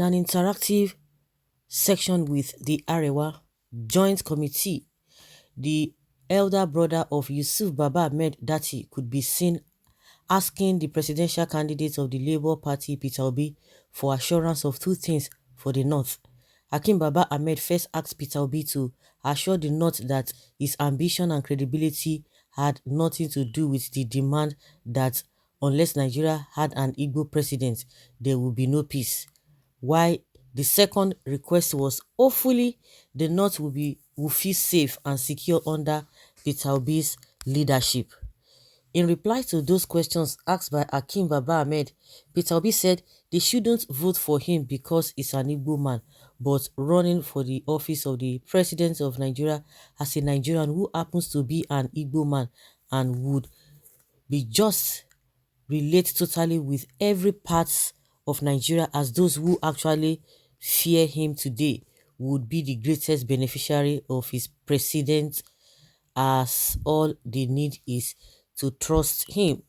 In an interactive section with the Arewa Joint Committee, the elder brother of Yusuf Baba Ahmed Dati could be seen asking the presidential candidate of the Labour Party, Peter Obi, for assurance of two things for the North. Hakim Baba Ahmed first asked Peter Obi to assure the North that his ambition and credibility had nothing to do with the demand that unless Nigeria had an Igbo president, there would be no peace. While the second request was hopefully the North will feel safe and secure under Peter Obi's leadership. In reply to those questions asked by Hakim Baba Ahmed, Peter Obi said they shouldn't vote for him because he's an Igbo man, but running for the office of the President of Nigeria as a Nigerian who happens to be an Igbo man and would be just relate totally with every part of Nigeria as those who actually fear him today would be the greatest beneficiary of his president, as all they need is to trust him.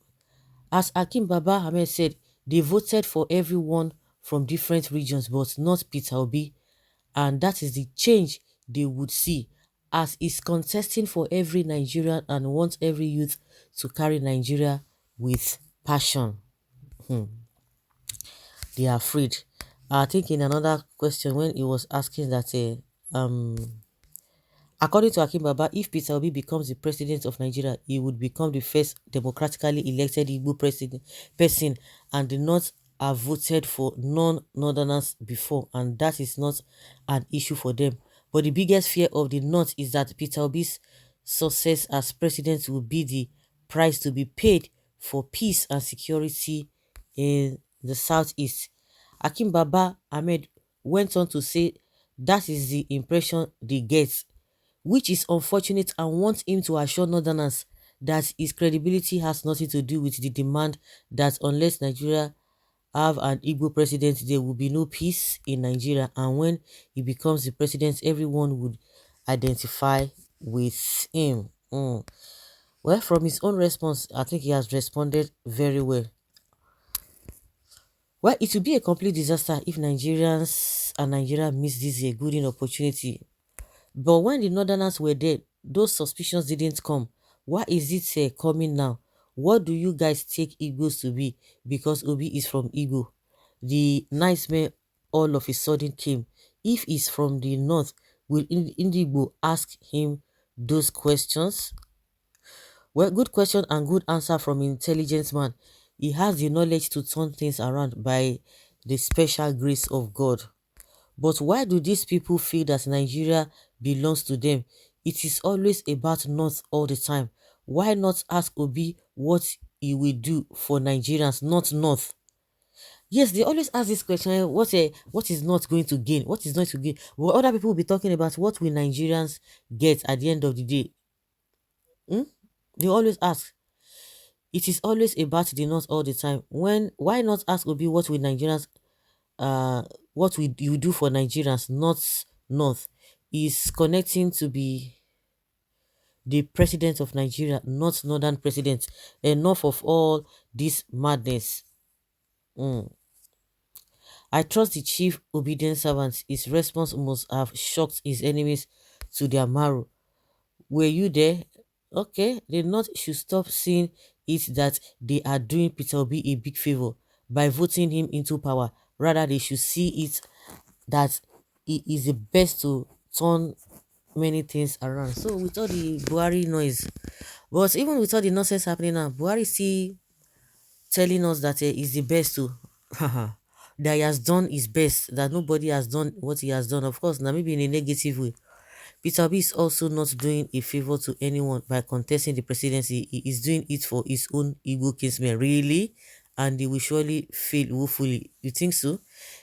As Hakim Baba Ahmed said, they voted for everyone from different regions but not Peter Obi, and that is the change they would see as is contesting for every Nigerian and wants every youth to carry Nigeria with passion. They are afraid. I think in another question when he was asking that according to Hakim Baba, if Peter Obi becomes the president of Nigeria, he would become the first democratically elected Igbo person, and the North have voted for non-northerners before, and that is not an issue for them. But the biggest fear of the North is that Peter Obi's success as president will be the price to be paid for peace and security in the southeast. Hakim Baba Ahmed went on to say that is the impression they get, which is unfortunate, and want him to assure northerners that his credibility has nothing to do with the demand that unless Nigeria have an Igbo president, there will be no peace in Nigeria, and when he becomes the president, everyone would identify with him. Well, from his own response, I think he has responded very well. Well, it will be a complete disaster if Nigerians and Nigeria miss this a golden opportunity. But when the northerners were there, those suspicions didn't come. Why is it coming now? What do you guys take Igbos to be? Because Obi is from Igbo. The nice man all of a sudden came. If he's from the north, will Indigo ask him those questions? Well, good question and good answer from intelligent man. He has the knowledge to turn things around by the special grace of God. But why do these people feel that Nigeria belongs to them? It is always about North all the time. Why not ask Obi what he will do for Nigerians, not North? Yes, they always ask this question, what is not going to gain? What is not to gain? Well, other people will be talking about what will Nigerians get at the end of the day. They always ask. It is always about the North all the time. Why not ask Obi what will Nigerians what will you do for Nigerians, not North? Is connecting to be the president of Nigeria, not northern president. Enough of all this madness. I trust the chief obedient servant. His response must have shocked his enemies to their marrow. Were you there? Okay, the North should stop seeing it that they are doing Peter Obi a big favor by voting him into power. Rather, they should see it that he is the best to turn many things around. So with all the Buhari noise, but even with all the nonsense happening now, Buhari still telling us that he's the best to that he has done his best, that nobody has done what he has done. Of course, now maybe in a negative way. Peter Obi is also not doing a favor to anyone by contesting the presidency. He is doing it for his own Igbo kinsmen, really, and they will surely fail woefully. You think so?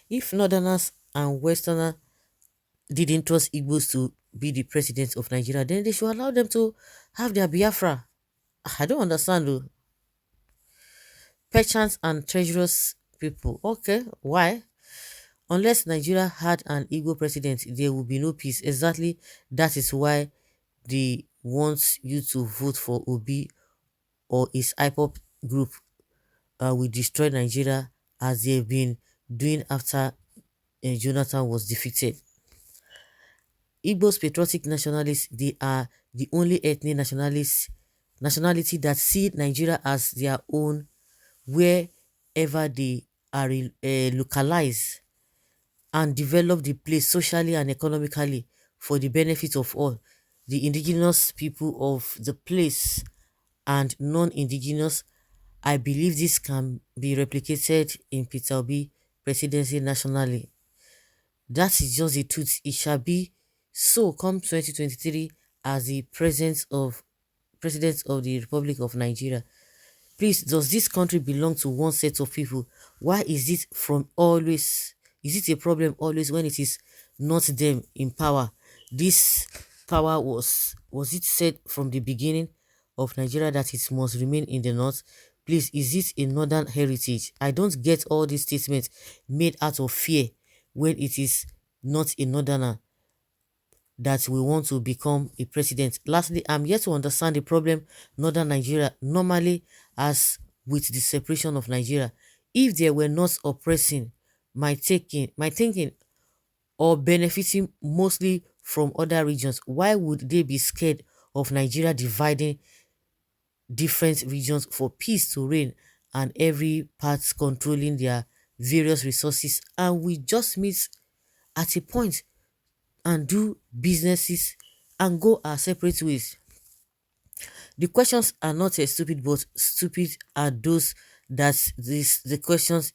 If Northerners and Westerners didn't trust Igbos to be the president of Nigeria, then they should allow them to have their Biafra. I don't understand though. Perchance and treacherous people. Okay, why? Unless Nigeria had an Igbo president, there will be no peace. Exactly, that is why they want you to vote for Obi or his IPOP group will destroy Nigeria as they've been doing after Jonathan was defeated. Igbo's patriotic nationalists, they are the only ethnic nationality that see Nigeria as their own wherever they are localized and develop the place socially and economically for the benefit of all the indigenous people of the place and non-indigenous. I believe this can be replicated in Peter Obi presidency nationally. That is just the truth. It shall be so come 2023 as the president of the Republic of Nigeria. Please, does this country belong to one set of people? Why is it from always? Is it a problem always when it is not them in power? This power was it said from the beginning of Nigeria that it must remain in the north? Please, is it a northern heritage? I don't get all these statements made out of fear when it is not a northerner that we want to become a president. Lastly, I'm yet to understand the problem northern Nigeria normally has with the separation of Nigeria. If they were not oppressing, my thinking, or benefiting mostly from other regions, why would they be scared of Nigeria dividing different regions for peace to reign and every part controlling their various resources and we just meet at a point and do businesses and go our separate ways? The questions are not as stupid, but stupid are those that the questions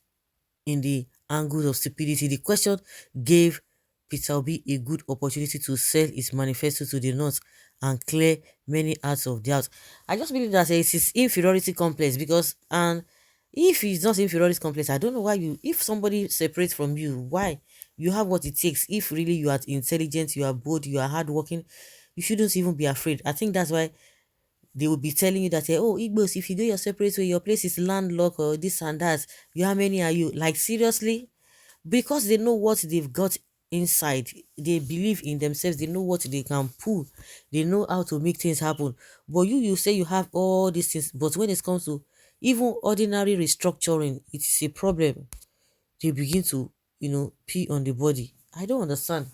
in the angle of stupidity. The question gave Peter Obi a good opportunity to sell his manifesto to the North and clear many hearts of doubt. I just believe that it is inferiority complex because and if it's not inferiority complex, I don't know why you if somebody separates from you, why? You have what it takes. If really you are intelligent, you are bold, you are hardworking, you shouldn't even be afraid. I think that's why they will be telling you that oh Igbos, if you go your separate way, your place is landlocked or this and that. You how many are you? Like seriously? Because they know what they've got inside. They believe in themselves, they know what they can pull, they know how to make things happen. But you say you have all these things, but when it comes to even ordinary restructuring, it is a problem. They begin to pee on the body. I don't understand.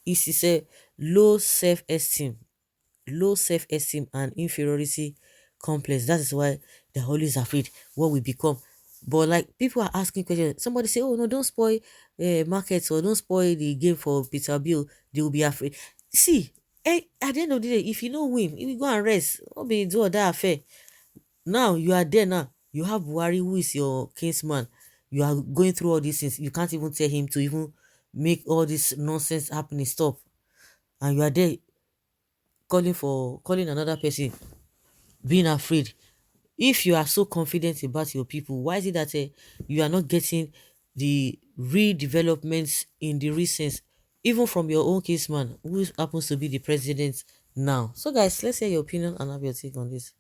It is a low self-esteem, and inferiority complex. That is why they're always afraid what we become. But like people are asking questions. Somebody say, "Oh no, don't spoil markets or don't spoil the game for Peter Bill." They will be afraid. See, at the end of the day, if you no win, you will go and rest. What be do or that affair? Now you are there. Now you have Buhari, who is your kinsman. You are going through all these things. You can't even tell him to even make all this nonsense happening stop. And you are there calling another person, being afraid. If you are so confident about your people, why is it that you are not getting the redevelopments in the recent, even from your own case man who happens to be the president now? So guys, let's hear your opinion and have your take on this.